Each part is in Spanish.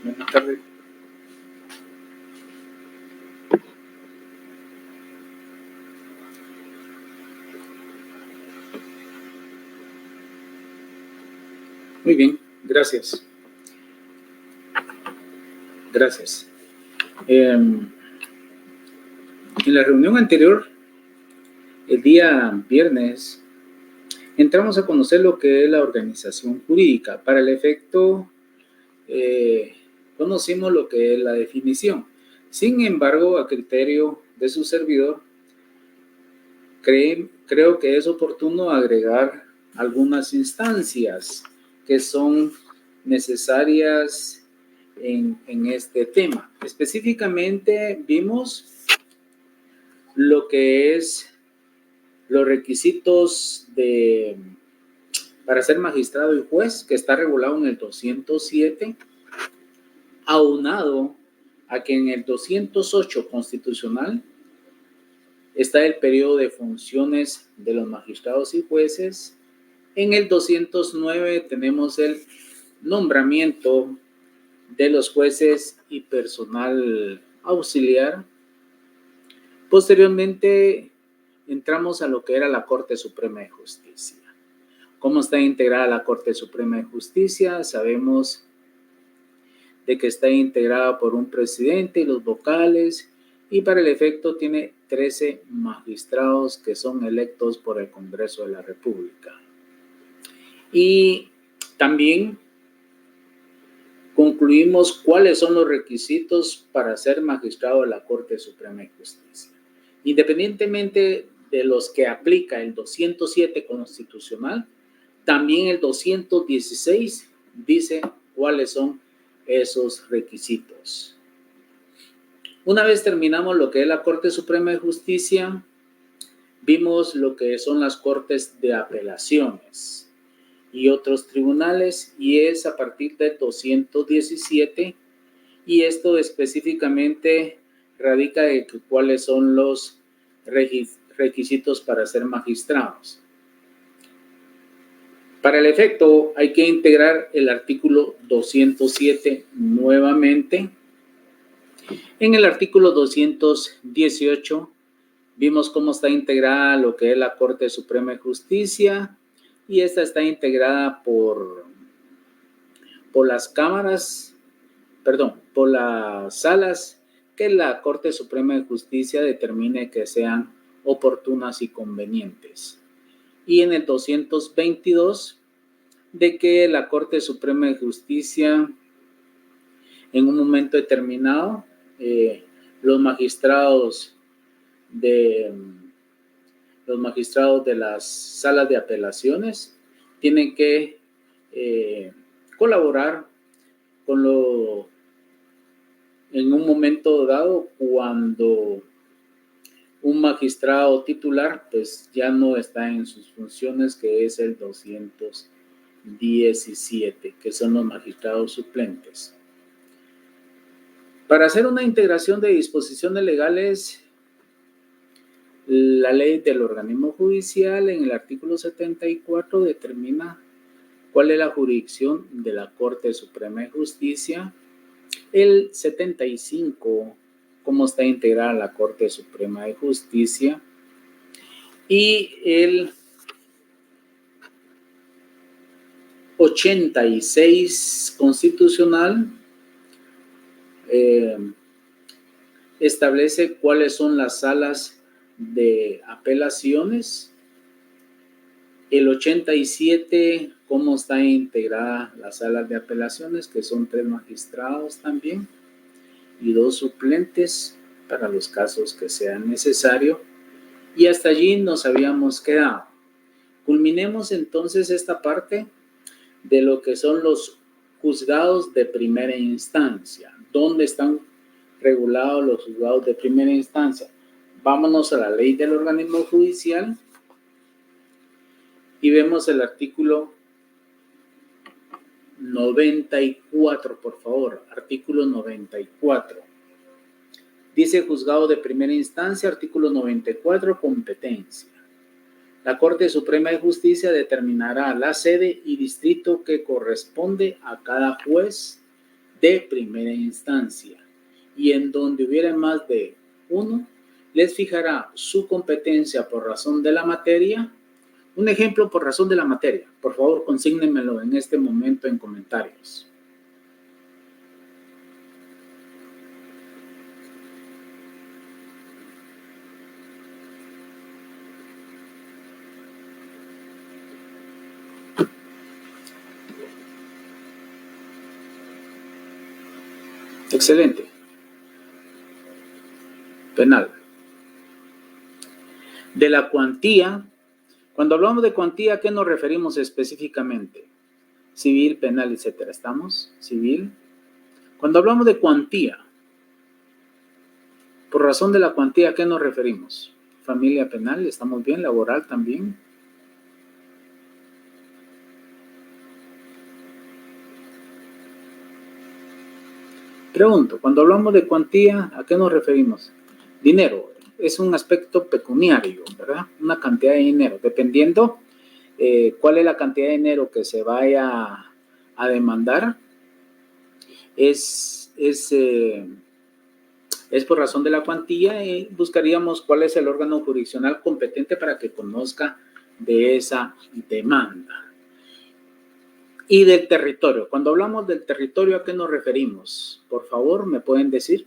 Buenas tardes. Muy bien, gracias. Gracias. En la reunión anterior, el día viernes, entramos a conocer lo que es la organización jurídica. Para el efecto, conocimos lo que es la definición. Sin embargo, a criterio de su servidor, creo que es oportuno agregar algunas instancias que son necesarias en este tema. Específicamente vimos lo que es los requisitos para ser magistrado y juez, que está regulado en el 207, aunado a que en el 208 constitucional está el periodo de funciones de los magistrados y jueces. En el 209 tenemos el nombramiento de los jueces y personal auxiliar. Posteriormente entramos a lo que era la Corte Suprema de Justicia. ¿Cómo está integrada la Corte Suprema de Justicia? Sabemos de que está integrada por un presidente y los vocales, y para el efecto tiene 13 magistrados que son electos por el Congreso de la República. Y también concluimos cuáles son los requisitos para ser magistrado de la Corte Suprema de Justicia. Independientemente de los que aplica el 207 constitucional, también el 216 dice cuáles son esos requisitos. Una vez terminamos lo que es la Corte Suprema de Justicia, vimos lo que son las cortes de apelaciones y otros tribunales, y es a partir del 217, y esto específicamente radica en cuáles son los requisitos para ser magistrados. Para el efecto hay que integrar el artículo 207 nuevamente. En el artículo 218 vimos cómo está integrada lo que es la Corte Suprema de Justicia, y esta está integrada por las cámaras, por las salas que la Corte Suprema de Justicia determine que sean oportunas y convenientes. Y en el 222, de que la Corte Suprema de Justicia en un momento determinado, los magistrados de las salas de apelaciones tienen que colaborar en un momento dado, cuando un magistrado titular pues ya no está en sus funciones, que es el 217, que son los magistrados suplentes. Para hacer una integración de disposiciones legales, la ley del organismo judicial en el artículo 74 determina cuál es la jurisdicción de la Corte Suprema de Justicia. El 75, cómo está integrada la Corte Suprema de Justicia. Y el 86 constitucional establece cuáles son las salas de apelaciones. El 87, cómo está integrada las salas de apelaciones, que son 3 magistrados también y 2 suplentes para los casos que sean necesarios. Y hasta allí nos habíamos quedado. Culminemos entonces esta parte de lo que son los juzgados de primera instancia. ¿Dónde están regulados los juzgados de primera instancia? Vámonos a la ley del organismo judicial y vemos el artículo 94, por favor, artículo 94. Dice juzgado de primera instancia, artículo 94, competencia. La Corte Suprema de Justicia determinará la sede y distrito que corresponde a cada juez de primera instancia, y en donde hubiera más de uno, les fijará su competencia por razón de la materia. Un ejemplo por razón de la materia. Por favor, consígnenmelo en este momento en comentarios. Excelente. Penal. De la cuantía, cuando hablamos de cuantía, ¿a qué nos referimos específicamente? Civil, penal, etcétera. ¿Estamos? Civil. Cuando hablamos de cuantía, por razón de la cuantía, ¿a qué nos referimos? Familia penal, ¿estamos bien? Laboral también. Pregunto, cuando hablamos de cuantía, ¿a qué nos referimos? Dinero, es un aspecto pecuniario, ¿verdad? Una cantidad de dinero, dependiendo cuál es la cantidad de dinero que se vaya a demandar, es por razón de la cuantía y buscaríamos cuál es el órgano jurisdiccional competente para que conozca de esa demanda. Y del territorio. Cuando hablamos del territorio, ¿a qué nos referimos? Por favor, ¿me pueden decir?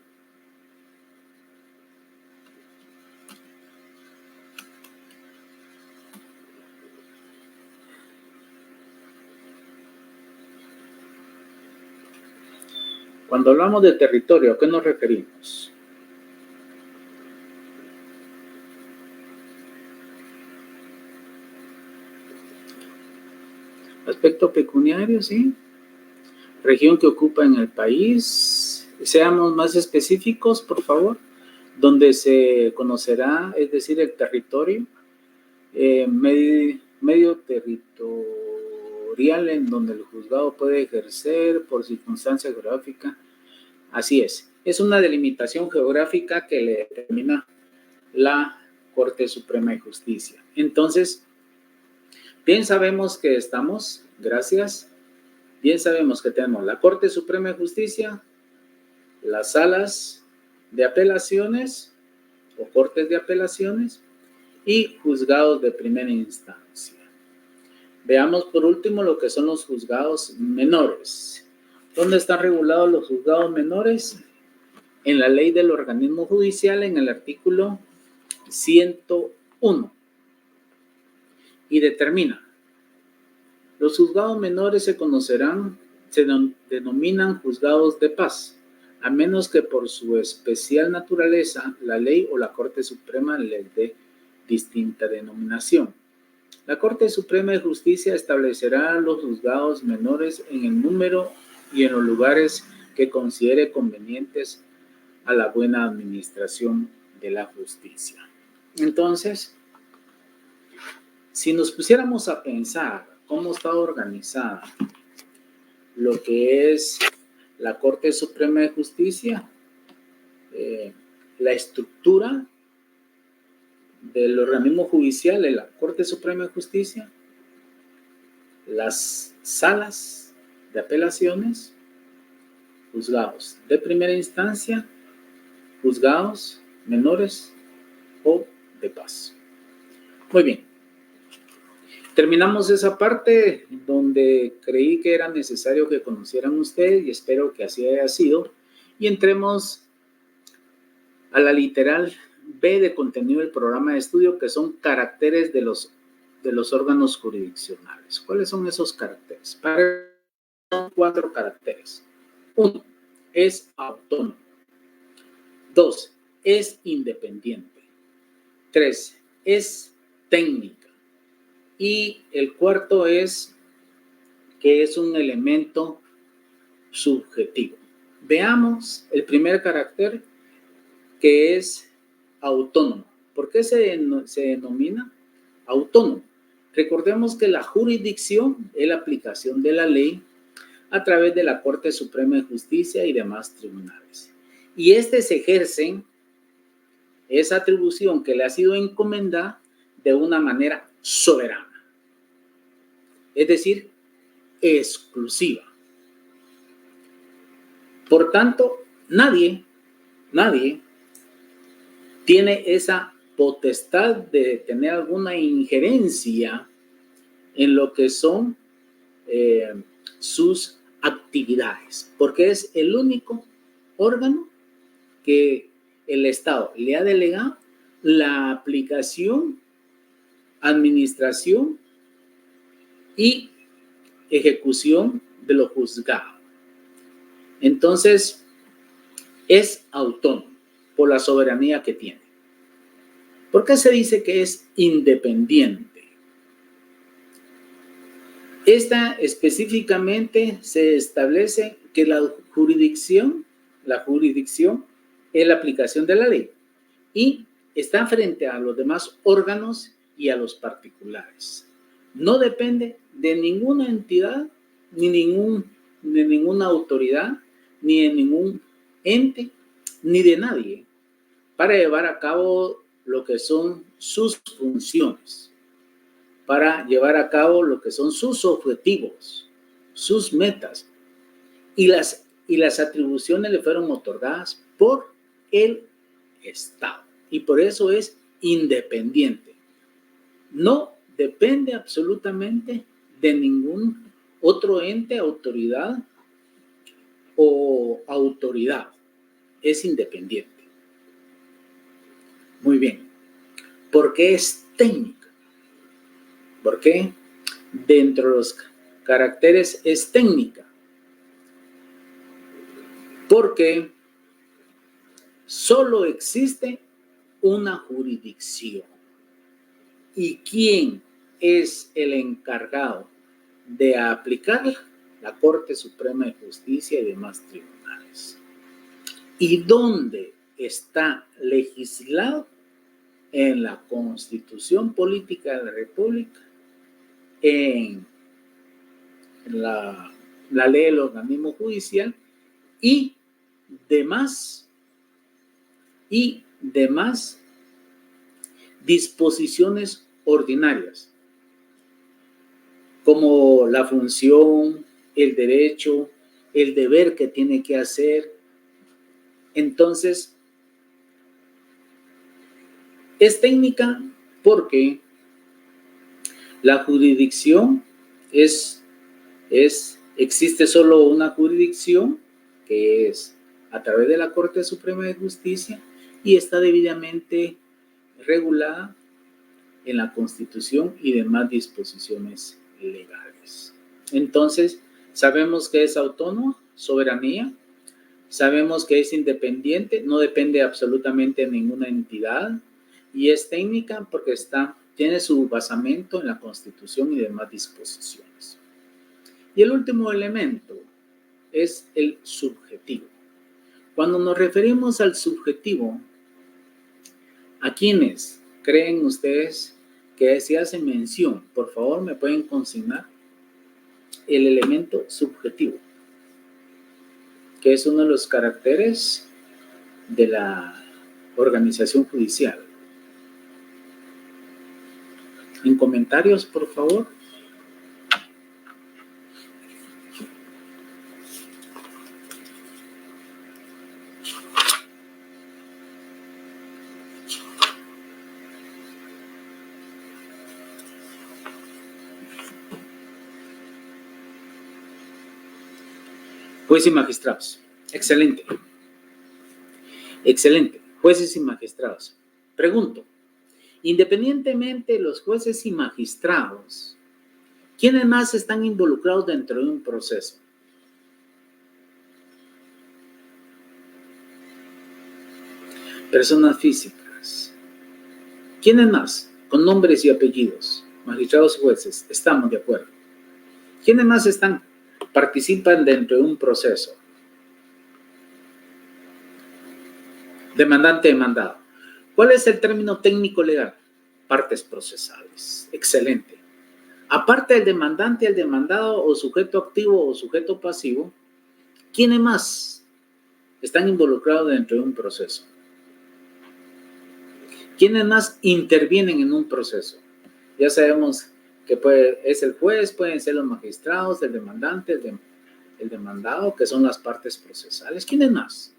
Cuando hablamos de territorio, ¿a qué nos referimos? Aspecto pecuniario, ¿sí? Región que ocupa en el país. Seamos más específicos, por favor. Donde se conocerá, es decir, el territorio, medio territorial en donde el juzgado puede ejercer por circunstancia geográfica. Así es una delimitación geográfica que le determina la Corte Suprema de Justicia. Entonces, bien sabemos que estamos, gracias, bien sabemos que tenemos la Corte Suprema de Justicia, las salas de apelaciones o cortes de apelaciones y juzgados de primera instancia. Veamos por último lo que son los juzgados menores. ¿Dónde están regulados los juzgados menores? En la ley del organismo judicial, en el artículo 101. Y determina, los juzgados menores se denominan juzgados de paz, a menos que por su especial naturaleza la ley o la Corte Suprema les dé distinta denominación. La Corte Suprema de Justicia establecerá los juzgados menores en el número y en los lugares que considere convenientes a la buena administración de la justicia. Entonces, si nos pusiéramos a pensar cómo está organizada lo que es la Corte Suprema de Justicia, la estructura del organismo judicial de la Corte Suprema de Justicia, las salas de apelaciones, juzgados de primera instancia, juzgados menores o de paz. Muy bien. Terminamos esa parte donde creí que era necesario que conocieran ustedes y espero que así haya sido. Y entremos a la literal B de contenido del programa de estudio, que son caracteres de los órganos jurisdiccionales. ¿Cuáles son esos caracteres? Son 4 caracteres. 1. Es autónomo. 2. Es independiente. 3. Es técnica. Y el cuarto es que es un elemento subjetivo. Veamos el primer carácter, que es autónomo. ¿Por qué se denomina autónomo? Recordemos que la jurisdicción es la aplicación de la ley a través de la Corte Suprema de Justicia y demás tribunales. Y se ejerce esa atribución que le ha sido encomendada de una manera soberana, es decir, exclusiva. Por tanto, nadie tiene esa potestad de tener alguna injerencia en lo que son sus actividades, porque es el único órgano que el Estado le ha delegado la aplicación, administración y ejecución de lo juzgado. Entonces, es autónomo por la soberanía que tiene. ¿Por qué se dice que es independiente? Esta específicamente se establece que la jurisdicción es la aplicación de la ley y está frente a los demás órganos y a los particulares. No depende de ninguna entidad, ni de ninguna autoridad, ni de ningún ente, ni de nadie, para llevar a cabo lo que son sus funciones, para llevar a cabo lo que son sus objetivos, sus metas, y las atribuciones le fueron otorgadas por el Estado, y por eso es independiente. No depende absolutamente de ningún otro ente, autoridad o autoridad. Es independiente. Muy bien. ¿Por qué es técnica? ¿Por qué? Dentro de los caracteres es técnica. Porque solo existe una jurisdicción. ¿Y quién es el encargado de aplicarla? La Corte Suprema de Justicia y demás tribunales. ¿Y dónde está legislado? En la Constitución Política de la República, en la ley del organismo judicial y demás disposiciones ordinarias, como la función, el derecho, el deber que tiene que hacer. Entonces, es técnica porque la jurisdicción existe solo una jurisdicción, que es a través de la Corte Suprema de Justicia, y está debidamente regulada en la Constitución y demás disposiciones legales. Entonces, sabemos que es autónoma, soberanía, sabemos que es independiente, no depende absolutamente de ninguna entidad, y es técnica porque tiene su basamento en la Constitución y demás disposiciones. Y el último elemento es el subjetivo. Cuando nos referimos al subjetivo, ¿a quiénes creen ustedes que se hace mención? Por favor, me pueden consignar el elemento subjetivo, que es uno de los caracteres de la organización judicial. En comentarios, por favor. Jueces y magistrados. Excelente. Excelente. Jueces y magistrados. Pregunto, independientemente de los jueces y magistrados, ¿quiénes más están involucrados dentro de un proceso? Personas físicas. ¿Quiénes más? Con nombres y apellidos. Magistrados y jueces. Estamos de acuerdo. ¿Quiénes más participan dentro de un proceso? Demandante, demandado. ¿Cuál es el término técnico legal? Partes procesales. Excelente. Aparte del demandante, el demandado o sujeto activo o sujeto pasivo, ¿quiénes más están involucrados dentro de un proceso? ¿Quiénes más intervienen en un proceso? Ya sabemos que es el juez, pueden ser los magistrados, el demandante, el demandado, que son las partes procesales. ¿Quiénes más?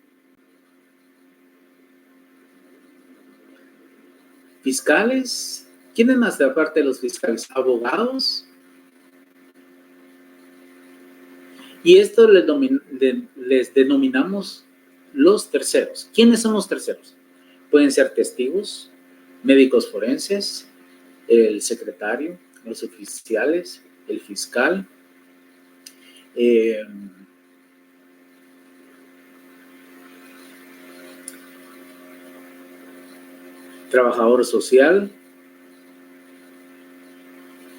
Fiscales. ¿Quiénes más aparte de los fiscales? Abogados. Y esto les denominamos los terceros. ¿Quiénes son los terceros? Pueden ser testigos, médicos forenses, el secretario, los oficiales, el fiscal, trabajador social,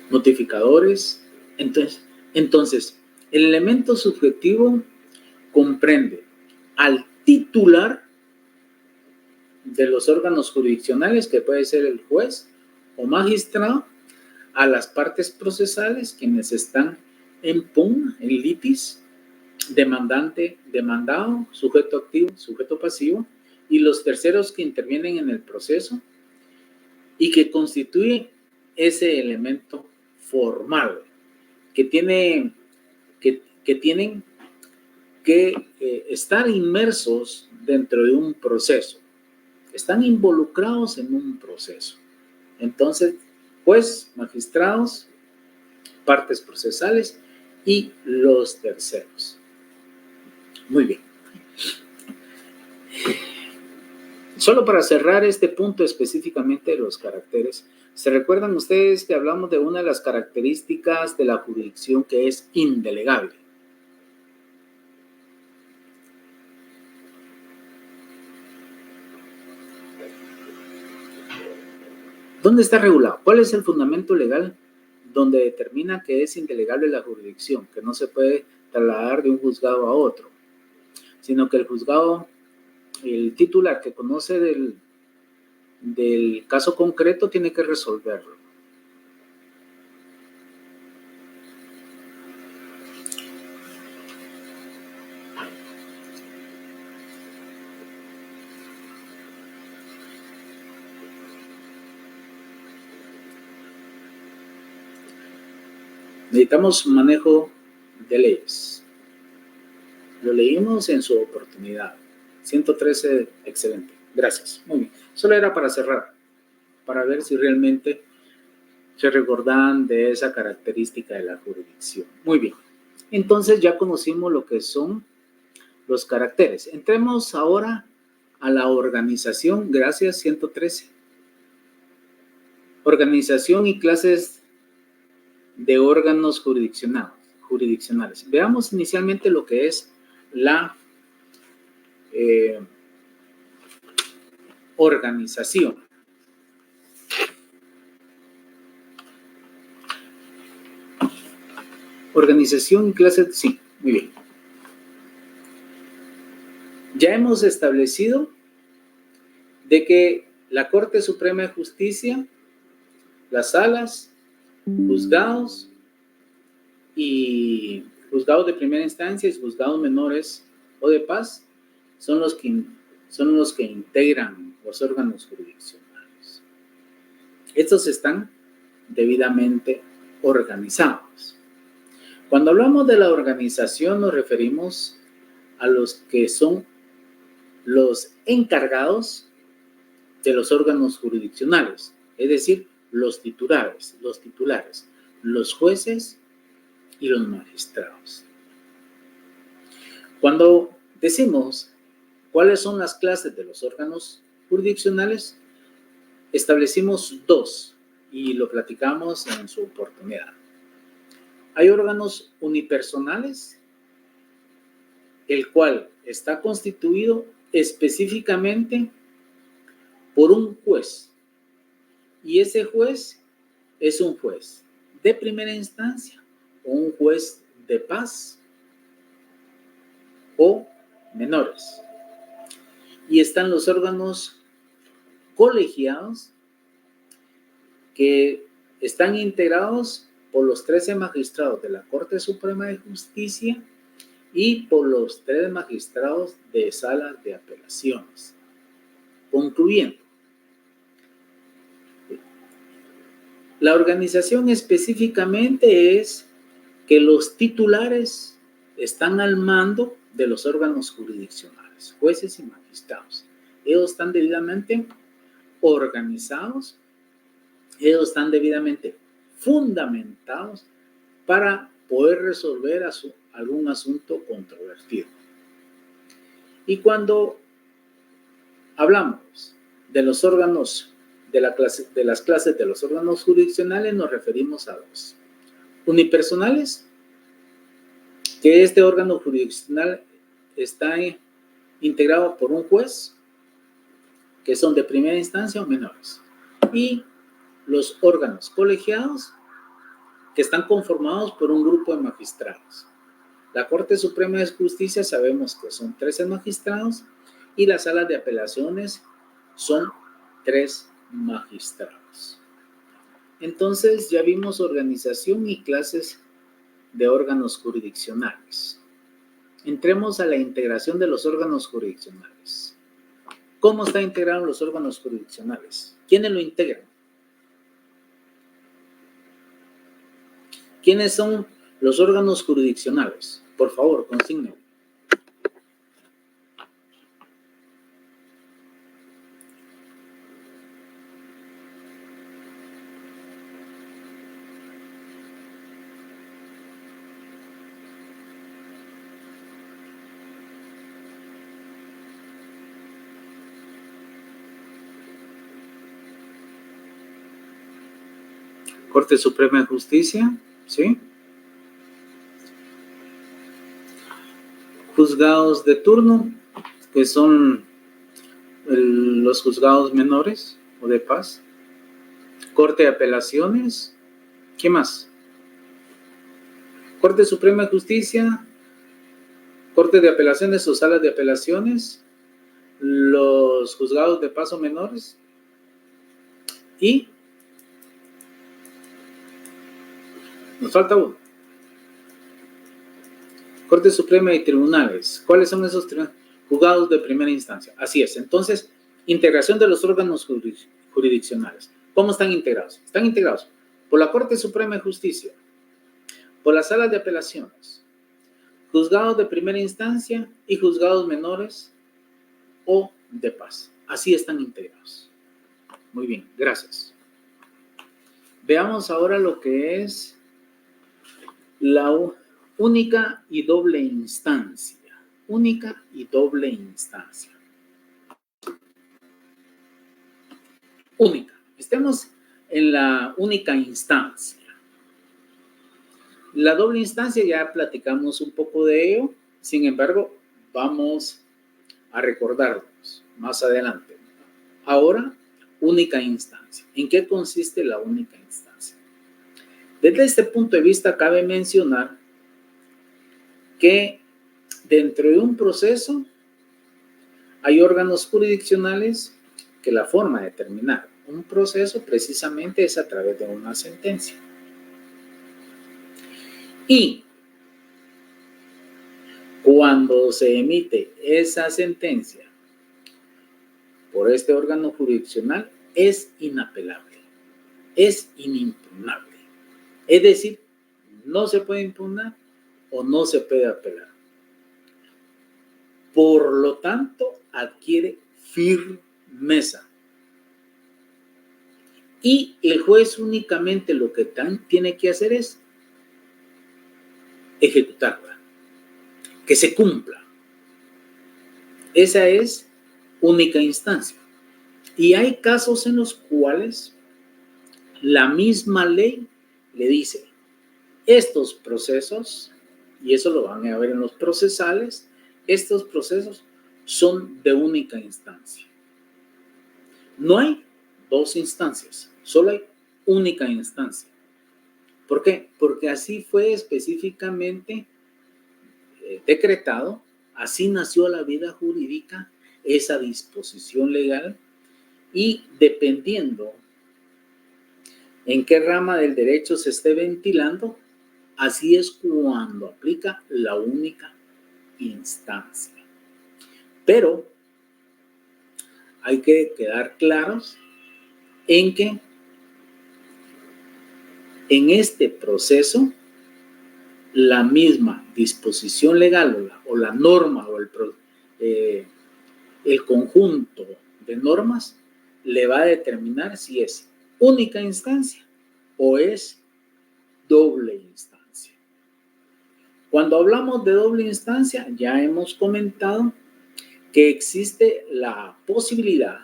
notificadores. Entonces, el elemento subjetivo comprende al titular de los órganos jurisdiccionales, que puede ser el juez o magistrado, a las partes procesales, quienes están en pugna, en litis, demandante, demandado, sujeto activo, sujeto pasivo, y los terceros que intervienen en el proceso y que constituye ese elemento formal que tienen que estar inmersos dentro de un proceso, están involucrados en un proceso. Entonces, juez, magistrados, partes procesales y los terceros. Muy bien. Solo para cerrar este punto específicamente de los caracteres, ¿se recuerdan ustedes que hablamos de una de las características de la jurisdicción que es indelegable? ¿Dónde está regulado? ¿Cuál es el fundamento legal donde determina que es indelegable la jurisdicción, que no se puede trasladar de un juzgado a otro, sino que el juzgado, el titular que conoce del caso concreto, tiene que resolverlo? Necesitamos manejo de leyes. Lo leímos en su oportunidad. 113, excelente. Gracias. Muy bien. Solo era para cerrar, para ver si realmente se recordaban de esa característica de la jurisdicción. Muy bien. Entonces ya conocimos lo que son los caracteres. Entremos ahora a la organización. Gracias, 113. Organización y clases de órganos jurisdiccionales. Veamos inicialmente lo que es la organización. Organización y clases, sí, muy bien. Ya hemos establecido de que la Corte Suprema de Justicia, las salas, juzgados y juzgados de primera instancia y juzgados menores o de paz son los que integran los órganos jurisdiccionales. Estos están debidamente organizados. Cuando hablamos de la organización nos referimos a los que son los encargados de los órganos jurisdiccionales, es decir, los titulares, los jueces y los magistrados. Cuando decimos cuáles son las clases de los órganos jurisdiccionales, establecimos dos y lo platicamos en su oportunidad. Hay órganos unipersonales, el cual está constituido específicamente por un juez, y ese juez es un juez de primera instancia o un juez de paz o menores. Y están los órganos colegiados que están integrados por los 13 magistrados de la Corte Suprema de Justicia y por los 3 magistrados de salas de apelaciones. Concluyendo, la organización específicamente es que los titulares están al mando de los órganos jurisdiccionales, jueces y magistrados. Ellos están debidamente organizados, ellos están debidamente fundamentados para poder resolver algún asunto controvertido. Y cuando hablamos de los órganos, de las clases de los órganos jurisdiccionales, nos referimos a dos. Unipersonales, que este órgano jurisdiccional está integrado por un juez, que son de primera instancia o menores, y los órganos colegiados, que están conformados por un grupo de magistrados. La Corte Suprema de Justicia sabemos que son 13 magistrados y las salas de apelaciones son 3 magistrados. Entonces ya vimos organización y clases de órganos jurisdiccionales. Entremos a la integración de los órganos jurisdiccionales. ¿Cómo están integrados los órganos jurisdiccionales? ¿Quiénes lo integran? ¿Quiénes son los órganos jurisdiccionales? Por favor, consignen. Corte Suprema de Justicia, ¿sí? Juzgados de turno, que son los juzgados menores o de paz. Corte de Apelaciones, ¿qué más? Corte Suprema de Justicia, Corte de Apelaciones o salas de apelaciones, los juzgados de paz o menores y nos falta uno. Corte Suprema y tribunales. ¿Cuáles son esos tribunales? Juzgados de primera instancia. Así es. Entonces, integración de los órganos jurisdiccionales. ¿Cómo están integrados? Están integrados por la Corte Suprema de Justicia, por las salas de apelaciones, juzgados de primera instancia y juzgados menores o de paz. Así están integrados. Muy bien, gracias. Veamos ahora lo que es la única y doble instancia. Única y doble instancia. Única. Estemos en la única instancia. La doble instancia ya platicamos un poco de ello. Sin embargo, vamos a recordarnos más adelante. Ahora, única instancia. ¿En qué consiste la única instancia? Desde este punto de vista, cabe mencionar que dentro de un proceso hay órganos jurisdiccionales que la forma de terminar un proceso precisamente es a través de una sentencia. Y cuando se emite esa sentencia por este órgano jurisdiccional, es inapelable, es inimpugnable. Es decir, no se puede impugnar o no se puede apelar. Por lo tanto, adquiere firmeza. Y el juez únicamente lo que tiene que hacer es ejecutarla, que se cumpla. Esa es única instancia. Y hay casos en los cuales la misma ley le dice, estos procesos, y eso lo van a ver en los procesales, estos procesos son de única instancia. No hay dos instancias, solo hay única instancia. ¿Por qué? Porque así fue específicamente decretado, así nació la vida jurídica, esa disposición legal, y dependiendo en qué rama del derecho se esté ventilando, así es cuando aplica la única instancia. Pero hay que quedar claros en que en este proceso la misma disposición legal o la norma o el conjunto de normas le va a determinar si es única instancia o es doble instancia. Cuando hablamos de doble instancia, ya hemos comentado que existe la posibilidad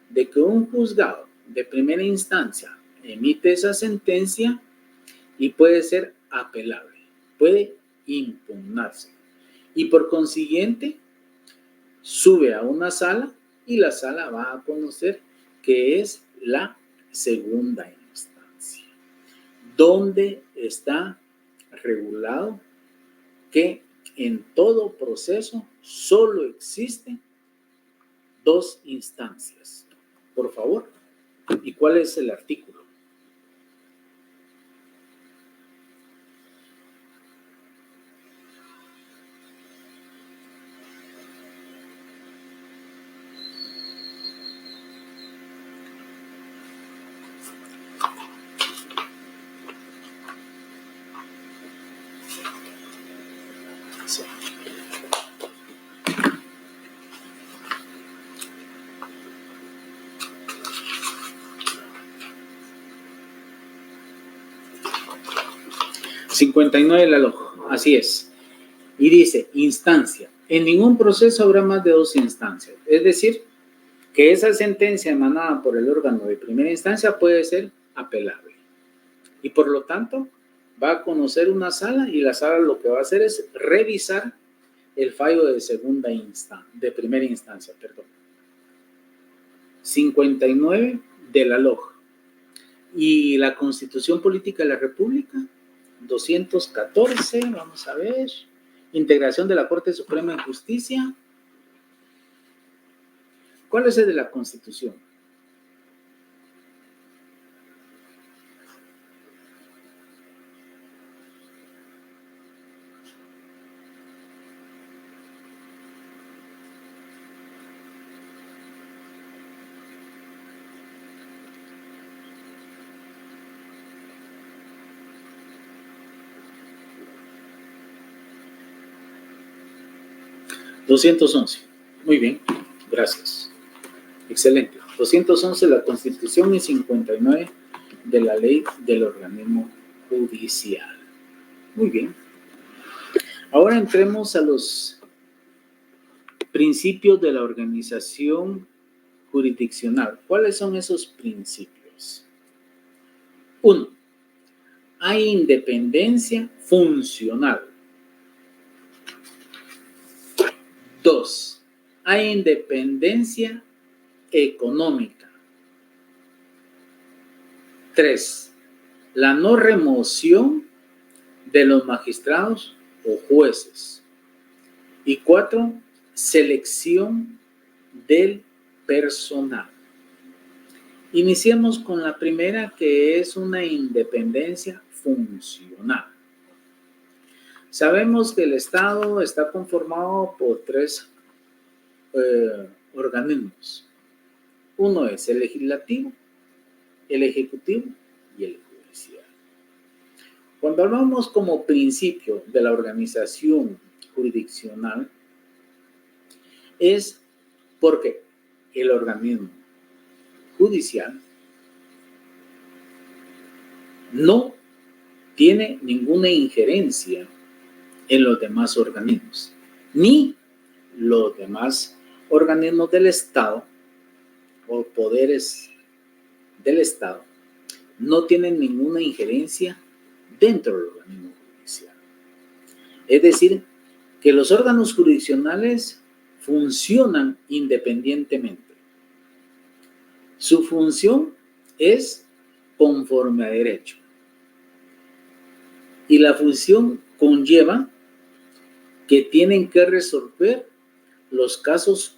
de que un juzgado de primera instancia emite esa sentencia y puede ser apelable, puede impugnarse y por consiguiente sube a una sala y la sala va a conocer que es la segunda instancia, donde está regulado que en todo proceso solo existen dos instancias. Por favor, ¿y cuál es el artículo? Sí. ...59 de la LOJ, así es. Y dice, instancia. En ningún proceso habrá más de dos instancias. Es decir, que esa sentencia emanada por el órgano de primera instancia puede ser apelable. Y por lo tanto, va a conocer una sala y la sala lo que va a hacer es revisar el fallo de segunda instancia, de primera instancia, perdón. 59 de la LOJ. Y la Constitución Política de la República, 214, vamos a ver, integración de la Corte Suprema de Justicia. ¿Cuál es el de la Constitución? ...211... Muy bien, gracias. Excelente. 211 de la Constitución y 59 de la Ley del Organismo Judicial. Muy bien. Ahora entremos a los principios de la organización jurisdiccional. ¿Cuáles son esos principios? 1. Hay independencia funcional. 2. Hay independencia económica. 3. La no remoción de los magistrados o jueces. Y 4. Selección del personal. Iniciemos con la primera, que es una independencia funcional. Sabemos que el Estado está conformado por tres organismos. Uno es el legislativo, el ejecutivo y el judicial. Cuando hablamos como principio de la organización jurisdiccional, es porque el organismo judicial no tiene ninguna injerencia en los demás organismos, ni los demás organismos del Estado o poderes del Estado no tienen ninguna injerencia dentro del organismo judicial. Es decir, que los órganos jurisdiccionales funcionan independientemente. Su función es conforme a derecho. Y la función conlleva que tienen que resolver los casos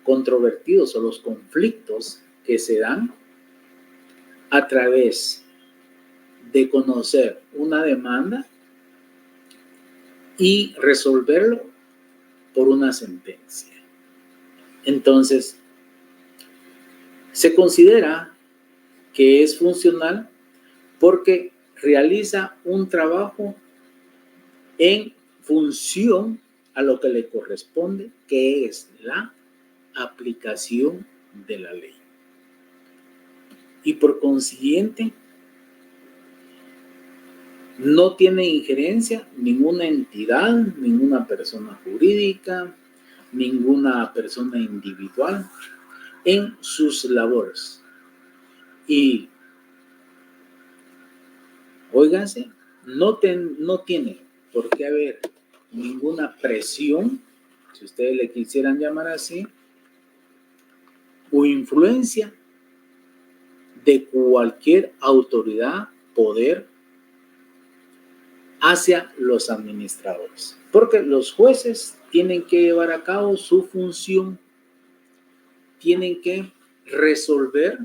controvertidos o los conflictos que se dan a través de conocer una demanda y resolverlo por una sentencia. Entonces, se considera que es funcional porque realiza un trabajo en función a lo que le corresponde, que es la aplicación de la ley. Y por consiguiente, no tiene injerencia ninguna entidad, ninguna persona jurídica, ninguna persona individual en sus labores. Y, óiganse, no tiene por qué haber ninguna presión, si ustedes le quisieran llamar así, o influencia de cualquier autoridad, poder, hacia los administradores. Porque los jueces tienen que llevar a cabo su función, tienen que resolver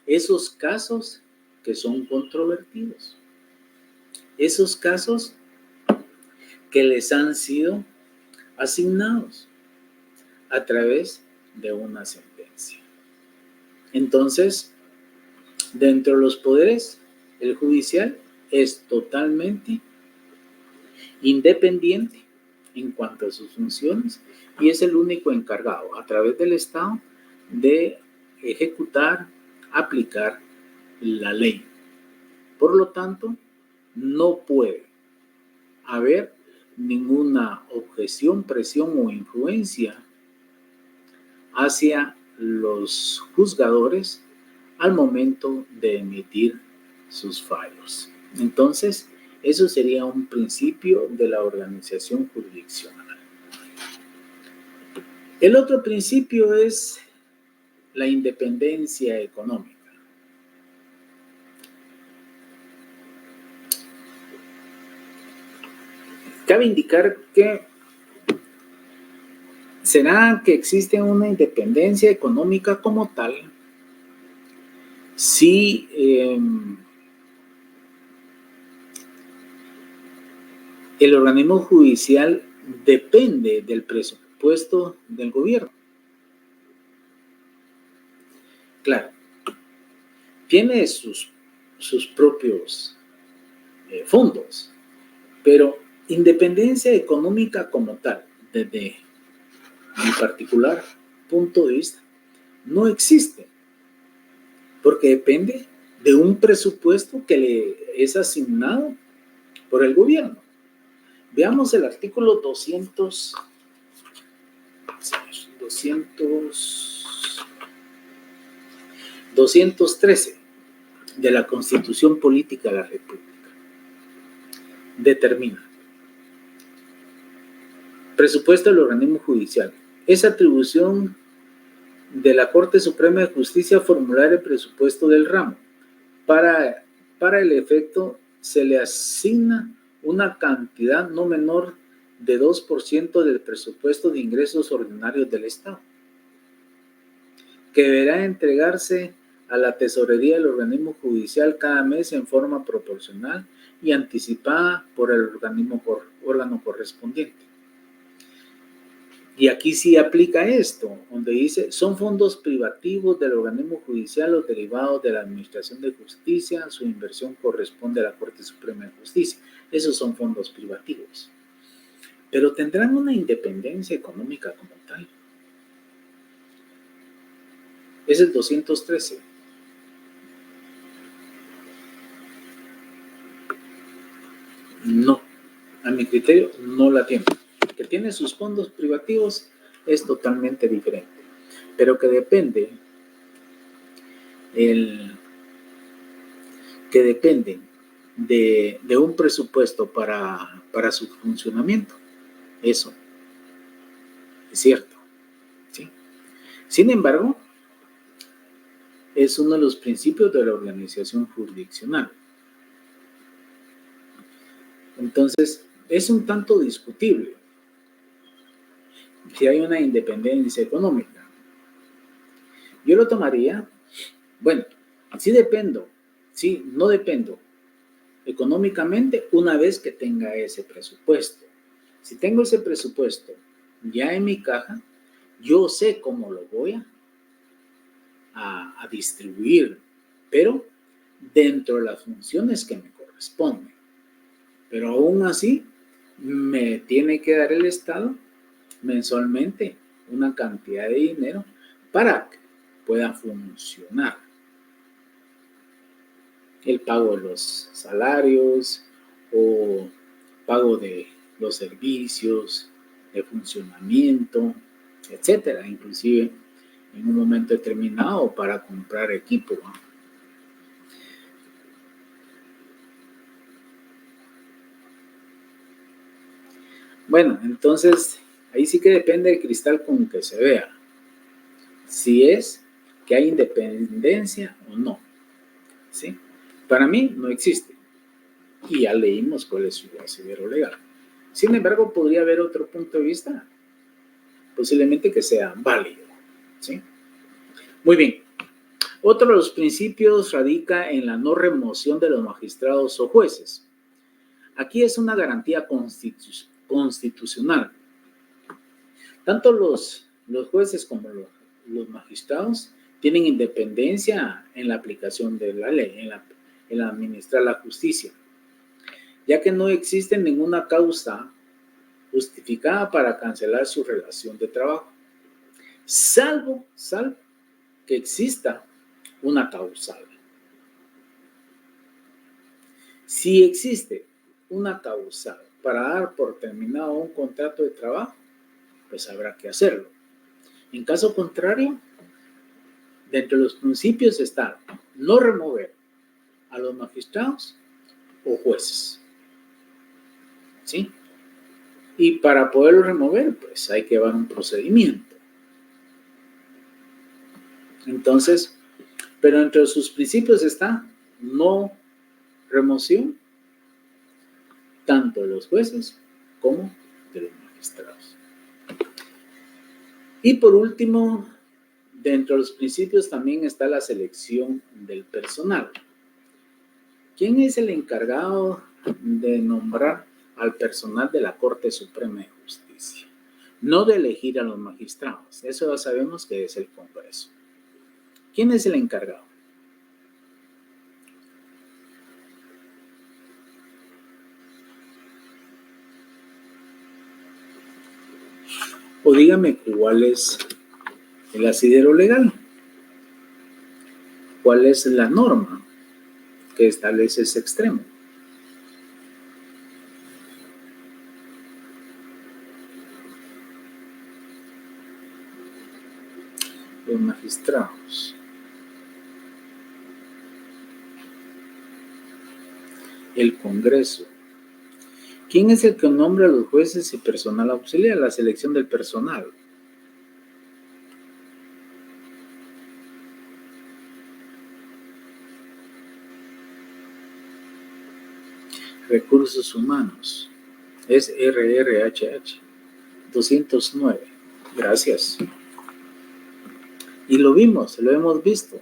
esos casos que son controvertidos, esos casos que les han sido asignados a través de una sentencia. Entonces, dentro de los poderes, el judicial es totalmente independiente en cuanto a sus funciones y es el único encargado a través del Estado de ejecutar, aplicar la ley. Por lo tanto, no puede haber ninguna objeción, presión o influencia hacia los juzgadores al momento de emitir sus fallos. Entonces, eso sería un principio de la organización jurisdiccional. El otro principio es la independencia económica. Cabe indicar que será que existe una independencia económica como tal si el organismo judicial depende del presupuesto del gobierno. Claro, tiene sus propios fondos, pero independencia económica como tal, desde mi particular punto de vista, no existe, porque depende de un presupuesto que le es asignado por el gobierno. Veamos el artículo 213 de la Constitución Política de la República. Determina: presupuesto del organismo judicial. Es atribución de la Corte Suprema de Justicia formular el presupuesto del ramo. Para el efecto se le asigna una cantidad no menor de 2% del presupuesto de ingresos ordinarios del Estado, que deberá entregarse a la tesorería del organismo judicial cada mes en forma proporcional y anticipada por el órgano correspondiente. Y aquí sí aplica esto, donde dice: son fondos privativos del organismo judicial o derivados de la Administración de Justicia, su inversión corresponde a la Corte Suprema de Justicia. Esos son fondos privativos. Pero tendrán una independencia económica como tal. Es el 213. No, a mi criterio no la tiene. Que tiene sus fondos privativos es totalmente diferente, pero que dependen de un presupuesto para su funcionamiento. Eso es cierto, ¿sí? Sin embargo, es uno de los principios de la organización jurisdiccional. Entonces, es un tanto discutible si hay una independencia económica. Yo lo tomaría, bueno, sí dependo, sí, no dependo económicamente una vez que tenga ese presupuesto. Si tengo ese presupuesto ya en mi caja, yo sé cómo lo voy a distribuir, pero dentro de las funciones que me corresponden. Pero aún así, me tiene que dar el Estado mensualmente una cantidad de dinero para que pueda funcionar. El pago de los salarios o pago de los servicios de funcionamiento, etcétera, inclusive en un momento determinado para comprar equipo. Bueno, entonces ahí sí que depende del cristal con que se vea. Si es que hay independencia o no. ¿Sí? Para mí no existe. Y ya leímos cuál es su asidero legal. Sin embargo, podría haber otro punto de vista, posiblemente que sea válido. ¿Sí? Muy bien. Otro de los principios radica en la no remoción de los magistrados o jueces. Aquí es una garantía constitucional. Tanto los jueces como los magistrados tienen independencia en la aplicación de la ley, en administrar la justicia, ya que no existe ninguna causa justificada para cancelar su relación de trabajo, salvo que exista una causal. Si existe una causal para dar por terminado un contrato de trabajo, pues habrá que hacerlo. En caso contrario, dentro de los principios está no remover a los magistrados o jueces. ¿Sí? Y para poderlo remover, pues hay que llevar un procedimiento. Entonces, pero entre sus principios está no remoción tanto de los jueces como de los magistrados. Y por último, dentro de los principios también está la selección del personal. ¿Quién es el encargado de nombrar al personal de la Corte Suprema de Justicia? No de elegir a los magistrados, eso ya sabemos que es el Congreso. ¿Quién es el encargado? O dígame cuál es el asidero legal, cuál es la norma que establece ese extremo. Los magistrados. El Congreso. ¿Quién es el que nombra a los jueces y personal auxiliar? La selección del personal. Recursos humanos. Es RRHH 209. Gracias. Y lo vimos, lo hemos visto.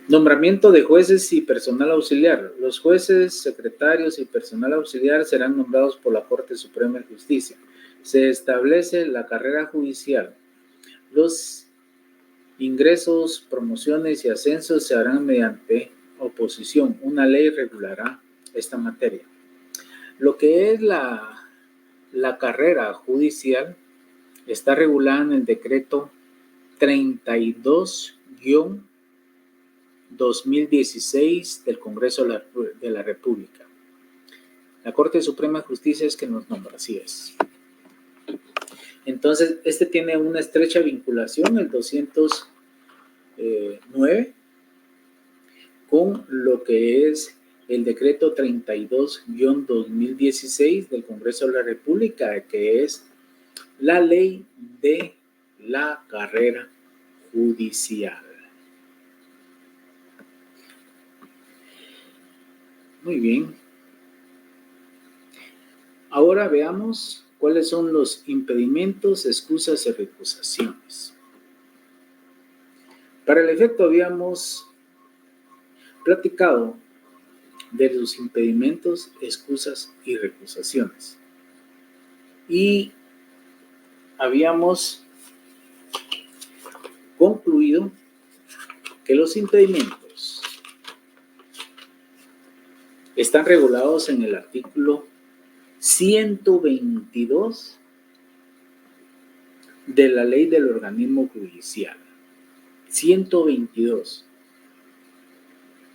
Nombramiento de jueces y personal auxiliar. Los jueces, secretarios y personal auxiliar serán nombrados por la Corte Suprema de Justicia. Se establece la carrera judicial. Los ingresos, promociones y ascensos se harán mediante oposición. Una ley regulará esta materia. Lo que es la carrera judicial está regulada en el decreto 32-2016 del Congreso de la República. La Corte Suprema de Justicia es que nos nombra, así es. Entonces, este tiene una estrecha vinculación, el 209, con lo que es el decreto 32-2016 del Congreso de la República, que es la ley de la carrera judicial. Muy bien. Ahora veamos cuáles son los impedimentos, excusas y recusaciones. Para el efecto habíamos platicado de los impedimentos, excusas y recusaciones. Y habíamos concluido que los impedimentos están regulados en el artículo 122 de la ley del organismo judicial. 122.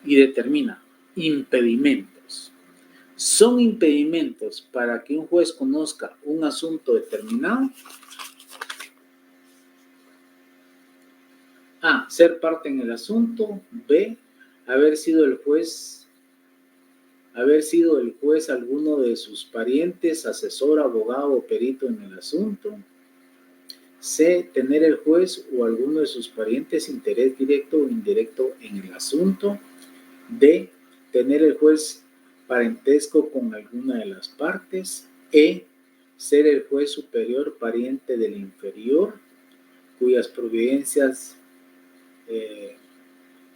Y determina impedimentos. Son impedimentos para que un juez conozca un asunto determinado. A, ser parte en el asunto. B, haber sido el juez alguno de sus parientes, asesor, abogado o perito en el asunto. C, tener el juez o alguno de sus parientes interés directo o indirecto en el asunto. D, tener el juez parentesco con alguna de las partes. E, ser el juez superior pariente del inferior, cuyas providencias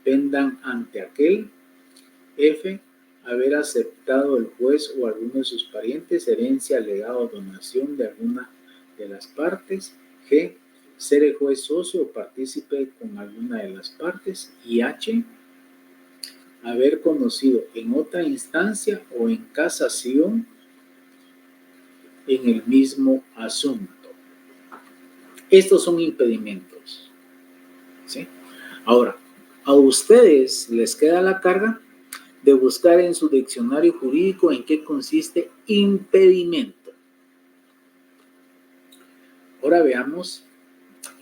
pendan ante aquel. F, haber aceptado el juez o alguno de sus parientes herencia, legado o donación de alguna de las partes. G, ser el juez socio o partícipe con alguna de las partes. Y H, haber conocido en otra instancia o en casación en el mismo asunto. Estos son impedimentos, ¿sí? Ahora, a ustedes les queda la carga de buscar en su diccionario jurídico en qué consiste impedimento. Ahora veamos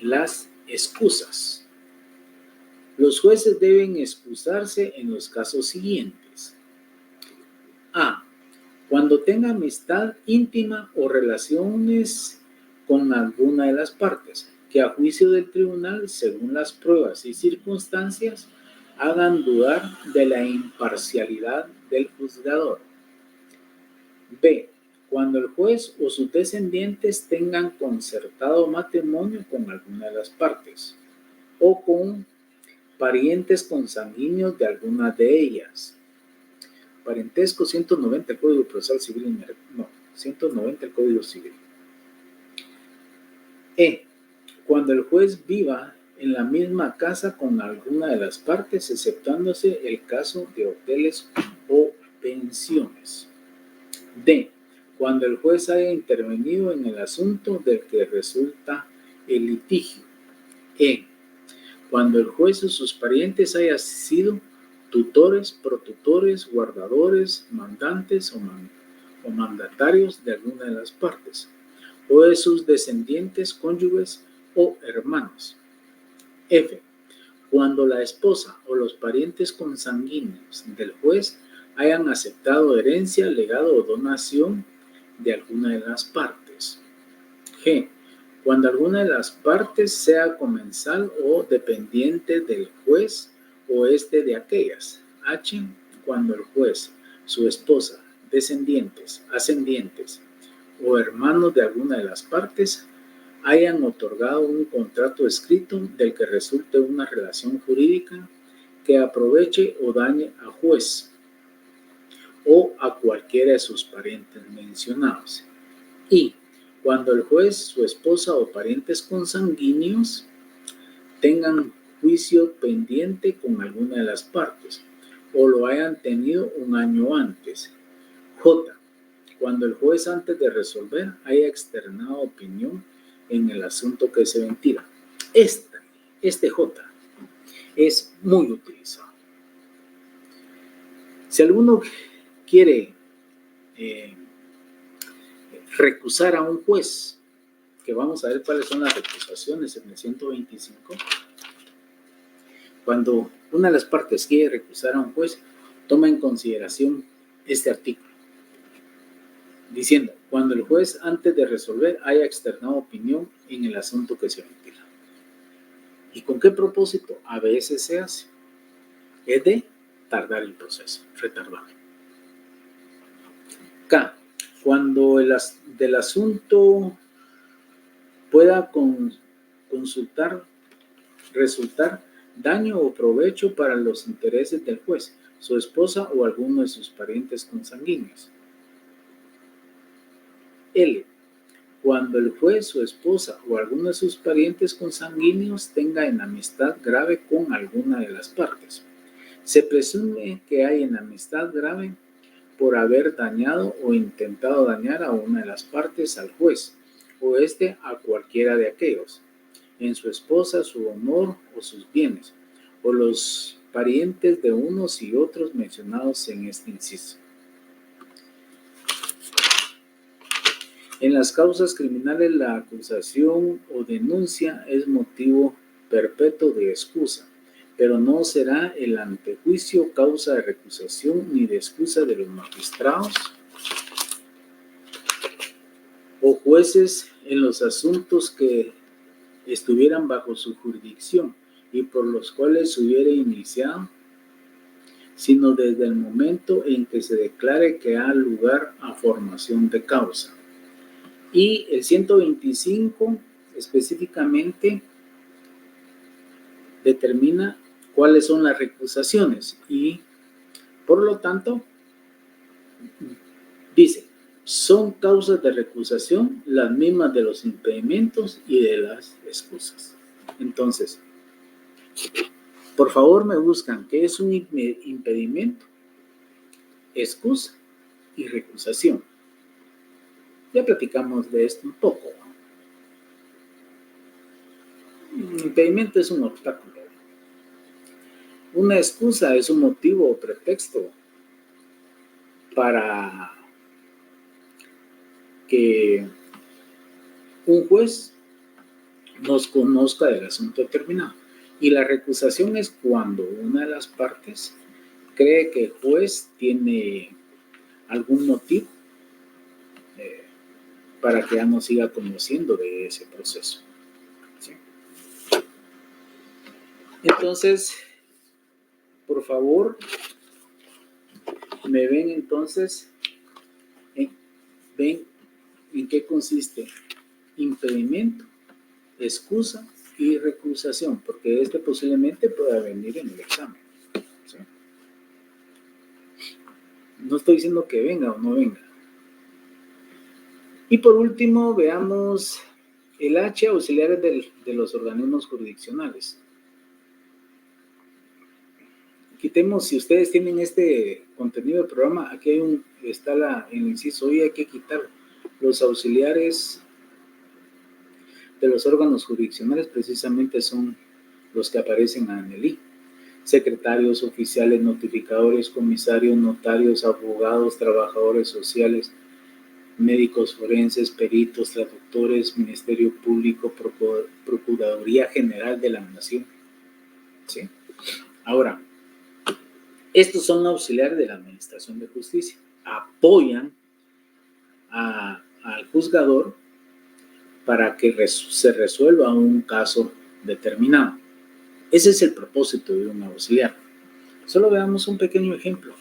las excusas. Los jueces deben excusarse en los casos siguientes. A, cuando tenga amistad íntima o relaciones con alguna de las partes, que a juicio del tribunal, según las pruebas y circunstancias, hagan dudar de la imparcialidad del juzgador. B, cuando el juez o sus descendientes tengan concertado matrimonio con alguna de las partes o con parientes consanguíneos de alguna de ellas. Parentesco 190 el Código Procesal Civil, 190 el Código Civil. E, cuando el juez viva en la misma casa con alguna de las partes, exceptuándose el caso de hoteles o pensiones. D, cuando el juez haya intervenido en el asunto del que resulta el litigio. E, cuando el juez o sus parientes hayan sido tutores, protutores, guardadores, mandantes o mandatarios de alguna de las partes, o de sus descendientes, cónyuges o hermanos. F, cuando la esposa o los parientes consanguíneos del juez hayan aceptado herencia, legado o donación de alguna de las partes. G, cuando alguna de las partes sea comensal o dependiente del juez o de aquellas. H, cuando el juez, su esposa, descendientes, ascendientes o hermanos de alguna de las partes hayan otorgado un contrato escrito del que resulte una relación jurídica que aproveche o dañe a juez o a cualquiera de sus parientes mencionados. Y cuando el juez, su esposa o parientes consanguíneos tengan juicio pendiente con alguna de las partes o lo hayan tenido un año antes. J, cuando el juez antes de resolver haya externado opinión en el asunto que se ventila. Este J es muy utilizado. Si alguno quiere recusar a un juez, que vamos a ver cuáles son las recusaciones en el 125, cuando una de las partes quiere recusar a un juez, toma en consideración este artículo, diciendo, cuando el juez antes de resolver haya externado opinión en el asunto que se ventila. ¿Y con qué propósito a veces se hace? Es de tardar el proceso, retardar. K, cuando del asunto pueda resultar daño o provecho para los intereses del juez, su esposa o alguno de sus parientes consanguíneos. L, cuando el juez, su esposa o alguno de sus parientes consanguíneos tenga enemistad grave con alguna de las partes. Se presume que hay enemistad grave por haber dañado o intentado dañar a una de las partes al juez, o a cualquiera de aquellos, en su esposa, su honor o sus bienes, o los parientes de unos y otros mencionados en este inciso. En las causas criminales, la acusación o denuncia es motivo perpetuo de excusa, pero no será el antejuicio causa de recusación ni de excusa de los magistrados o jueces en los asuntos que estuvieran bajo su jurisdicción y por los cuales se hubiera iniciado, sino desde el momento en que se declare que ha lugar a formación de causa. Y el 125 específicamente determina cuáles son las recusaciones y, por lo tanto, dice, son causas de recusación las mismas de los impedimentos y de las excusas. Entonces, por favor me buscan qué es un impedimento, excusa y recusación. Ya platicamos de esto un poco. Un impedimento es un obstáculo. Una excusa es un motivo o pretexto para que un juez nos conozca del asunto determinado. Y la recusación es cuando una de las partes cree que el juez tiene algún motivo para que ya no siga conociendo de ese proceso. ¿Sí? Entonces, por favor, me ven entonces, ven en qué consiste impedimento, excusa y recusación, porque posiblemente pueda venir en el examen. ¿Sí? No estoy diciendo que venga o no venga. Y por último, veamos el H, auxiliares de los organismos jurisdiccionales. Quitemos, si ustedes tienen este contenido del programa, aquí está el inciso I, hay que quitarlo. Los auxiliares de los órganos jurisdiccionales precisamente son los que aparecen en el I. Secretarios, oficiales, notificadores, comisarios, notarios, abogados, trabajadores sociales, médicos forenses, peritos, traductores, Ministerio Público, Procuraduría General de la Nación. ¿Sí? Ahora, estos son auxiliares de la Administración de Justicia. Apoyan al juzgador para que se resuelva un caso determinado. Ese es el propósito de un auxiliar. Solo veamos un pequeño ejemplo.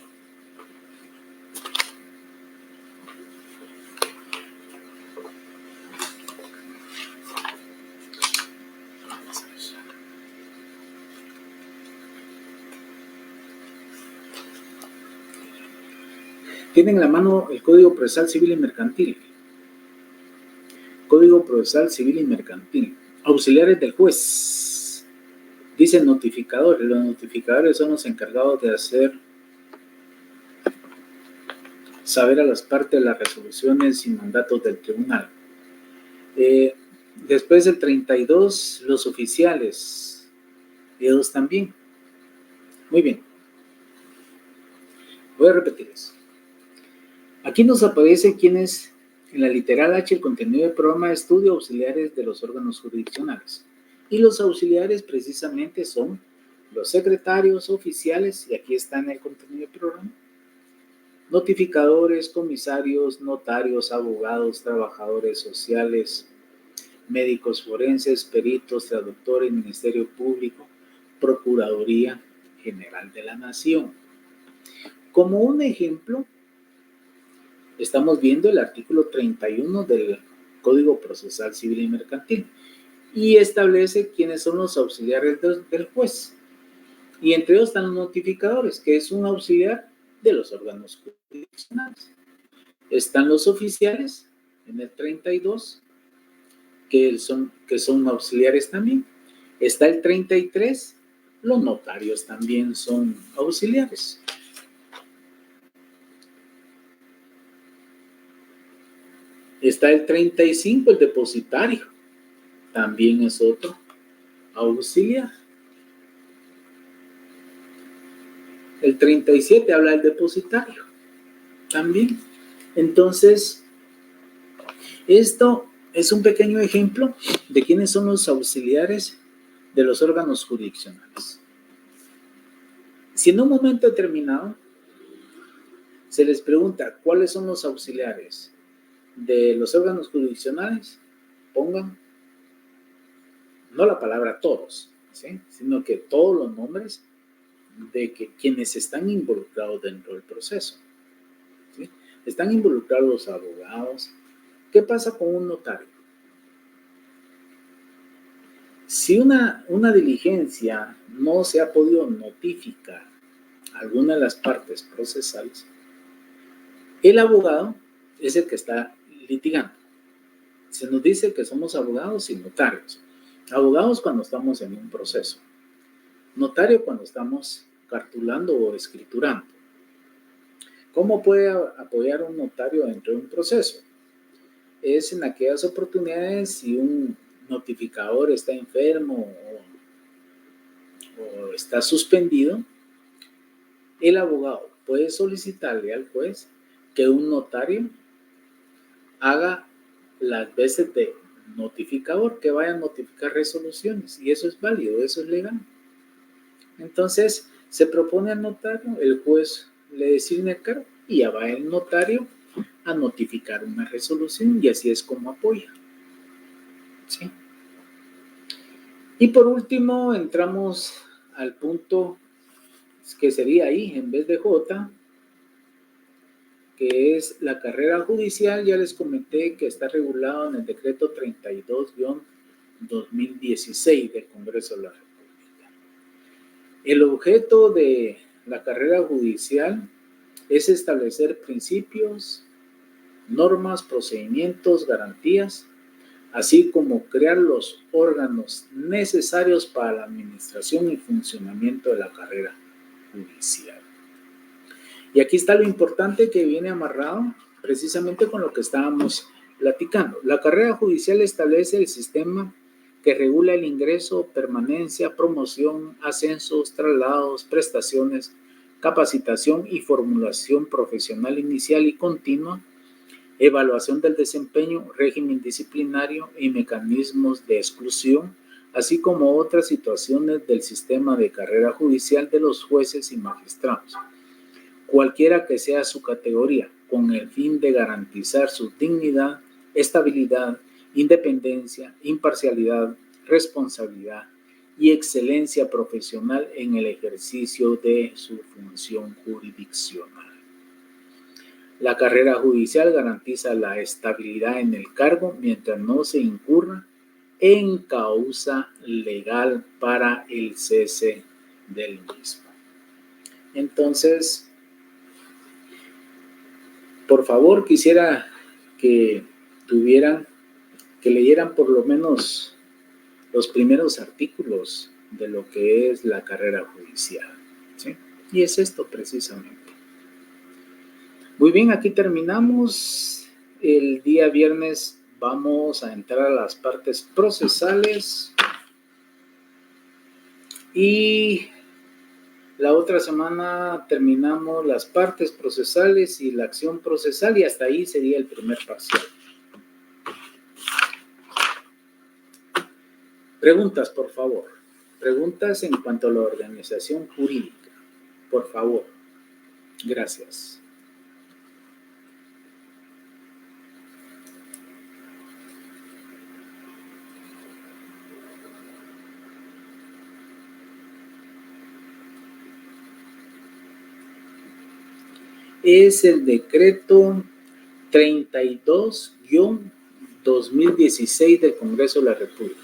Tienen en la mano el Código Procesal Civil y Mercantil. Código Procesal Civil y Mercantil. Auxiliares del juez. Dicen notificadores. Los notificadores son los encargados de hacer saber a las partes las resoluciones y mandatos del tribunal. Después del 32, los oficiales. Ellos también. Muy bien. Voy a repetir eso. Aquí nos aparece quiénes, en la literal H, el contenido del programa de estudio, auxiliares de los órganos jurisdiccionales. Y los auxiliares precisamente son los secretarios, oficiales, y aquí está en el contenido del programa, notificadores, comisarios, notarios, abogados, trabajadores sociales, médicos forenses, peritos, traductores, Ministerio Público, Procuraduría General de la Nación. Como un ejemplo, estamos viendo el artículo 31 del Código Procesal Civil y Mercantil y establece quiénes son los auxiliares del juez. Y entre ellos están los notificadores, que es un auxiliar de los órganos jurisdiccionales. Están los oficiales en el 32, que son auxiliares también. Está el 33, los notarios también son auxiliares. Está el 35, el depositario. También es otro auxiliar. El 37 habla del depositario. También. Entonces, esto es un pequeño ejemplo de quiénes son los auxiliares de los órganos jurisdiccionales. Si en un momento determinado se les pregunta cuáles son los auxiliares de los órganos jurisdiccionales, pongan no la palabra todos, ¿sí? Sino que todos los nombres de quienes están involucrados dentro del proceso, ¿sí? Están involucrados los abogados. ¿Qué pasa con un notario? Si una diligencia no se ha podido notificar a alguna de las partes procesales, el abogado es el que está litigando. Se nos dice que somos abogados y notarios. Abogados cuando estamos en un proceso. Notario cuando estamos cartulando o escriturando. ¿Cómo puede apoyar un notario dentro de un proceso? Es en aquellas oportunidades si un notificador está enfermo o está suspendido, el abogado puede solicitarle al juez que un notario haga las veces de notificador, que vaya a notificar resoluciones, y eso es válido, eso es legal. Entonces, se propone al notario, el juez le designa el cargo y ya va el notario a notificar una resolución y así es como apoya. ¿Sí? Y por último, entramos al punto que sería I en vez de J, que es la carrera judicial. Ya les comenté que está regulado en el decreto 32-2016 del Congreso de la República. El objeto de la carrera judicial es establecer principios, normas, procedimientos, garantías, así como crear los órganos necesarios para la administración y funcionamiento de la carrera judicial. Y aquí está lo importante que viene amarrado precisamente con lo que estábamos platicando. La carrera judicial establece el sistema que regula el ingreso, permanencia, promoción, ascensos, traslados, prestaciones, capacitación y formulación profesional inicial y continua, evaluación del desempeño, régimen disciplinario y mecanismos de exclusión, así como otras situaciones del sistema de carrera judicial de los jueces y magistrados, cualquiera que sea su categoría, con el fin de garantizar su dignidad, estabilidad, independencia, imparcialidad, responsabilidad y excelencia profesional en el ejercicio de su función jurisdiccional. La carrera judicial garantiza la estabilidad en el cargo mientras no se incurra en causa legal para el cese del mismo. Entonces, por favor, quisiera que leyeran por lo menos los primeros artículos de lo que es la carrera judicial, ¿sí? Y es esto precisamente. Muy bien, aquí terminamos. El día viernes vamos a entrar a las partes procesales y la otra semana terminamos las partes procesales y la acción procesal y hasta ahí sería el primer parcial. Preguntas, por favor. Preguntas en cuanto a la organización jurídica. Por favor. Gracias. Es el decreto 32-2016 del Congreso de la República.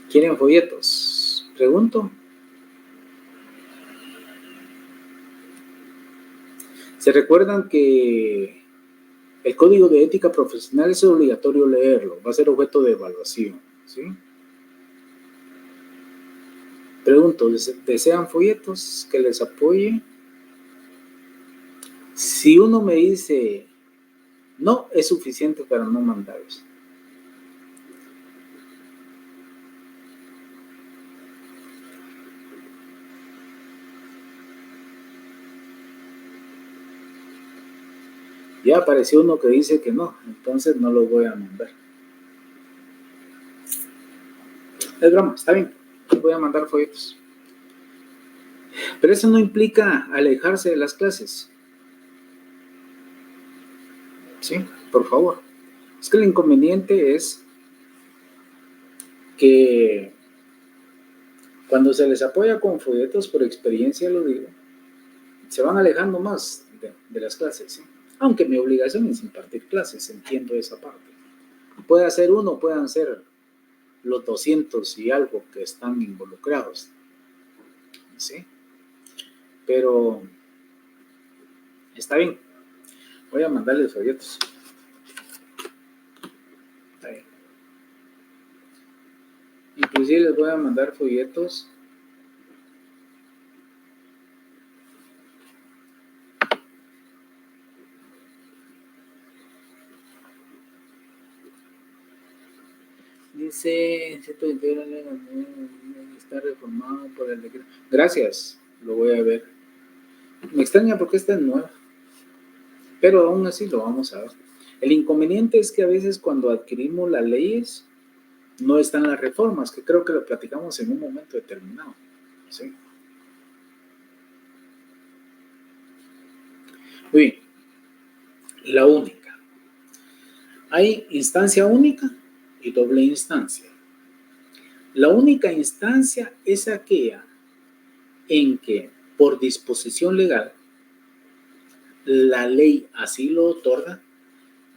¿Quieren folletos? Pregunto. ¿Se recuerdan que El código de ética profesional es obligatorio leerlo, va a ser objeto de evaluación, ¿sí? Pregunto, ¿desean folletos que les apoye? Si uno me dice no, es suficiente para no mandarlos. Ya apareció uno que dice que no, entonces no los voy a mandar. Es broma, está bien, les voy a mandar folletos. Pero eso no implica alejarse de las clases. ¿Sí? Por favor. Es que el inconveniente es que cuando se les apoya con folletos, por experiencia lo digo, se van alejando más de las clases, ¿sí? Aunque mi obligación es impartir clases, entiendo esa parte. Puede ser uno, puedan ser los 200 y algo que están involucrados, ¿sí? Pero está bien, voy a mandarles folletos. Está bien. Inclusive les voy a mandar folletos dice, está reformado por el decreto. Gracias, lo voy a ver. Me extraña porque esta es nueva, pero aún así lo vamos a ver. El inconveniente es que a veces cuando adquirimos las leyes no están las reformas, que creo que lo platicamos en un momento determinado, ¿sí? Muy bien, la única. Hay instancia única y doble instancia. La única instancia es aquella en que, por disposición legal, la ley así lo otorga,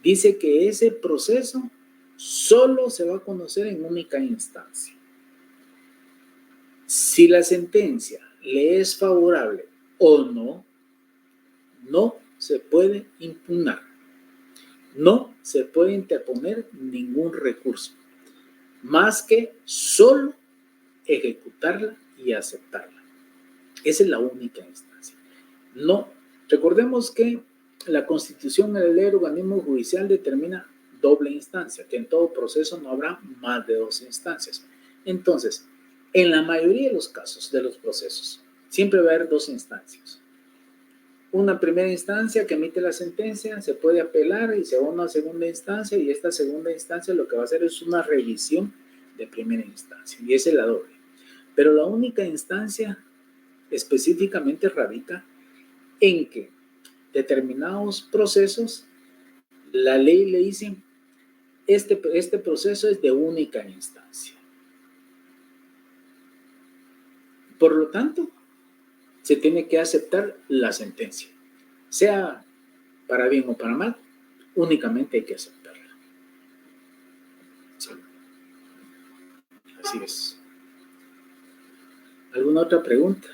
dice que ese proceso solo se va a conocer en única instancia. Si la sentencia le es favorable o no, no se puede impugnar. No se puede interponer ningún recurso, más que solo ejecutarla y aceptarla. Esa es la única instancia. No, recordemos que la Constitución, la ley del organismo judicial determina doble instancia, que en todo proceso no habrá más de dos instancias. Entonces, en la mayoría de los casos de los procesos, siempre va a haber dos instancias. Una primera instancia que emite la sentencia, se puede apelar y se va a una segunda instancia, y esta segunda instancia lo que va a hacer es una revisión de primera instancia, y esa es la doble. Pero la única instancia específicamente radica en que determinados procesos, la ley le dice, este proceso es de única instancia. Por lo tanto, se tiene que aceptar la sentencia. Sea para bien o para mal, únicamente hay que aceptarla. Sí. Así es. ¿Alguna otra pregunta?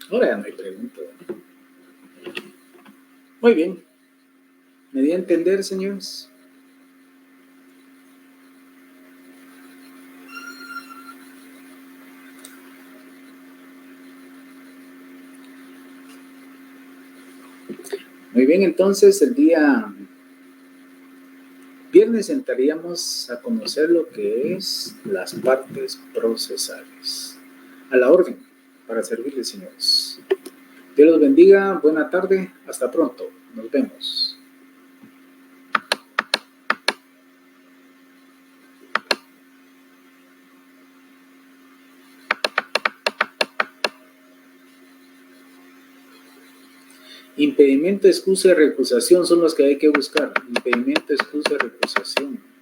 Ahora ya no hay pregunta. Muy bien. ¿Me di a entender, señores? Muy bien, entonces el día viernes entraríamos a conocer lo que es las partes procesales. A la orden, para servirles, señores. Dios los bendiga, buena tarde, hasta pronto, nos vemos. Impedimento, excusa y recusación son los que hay que buscar. Impedimento, excusa y recusación.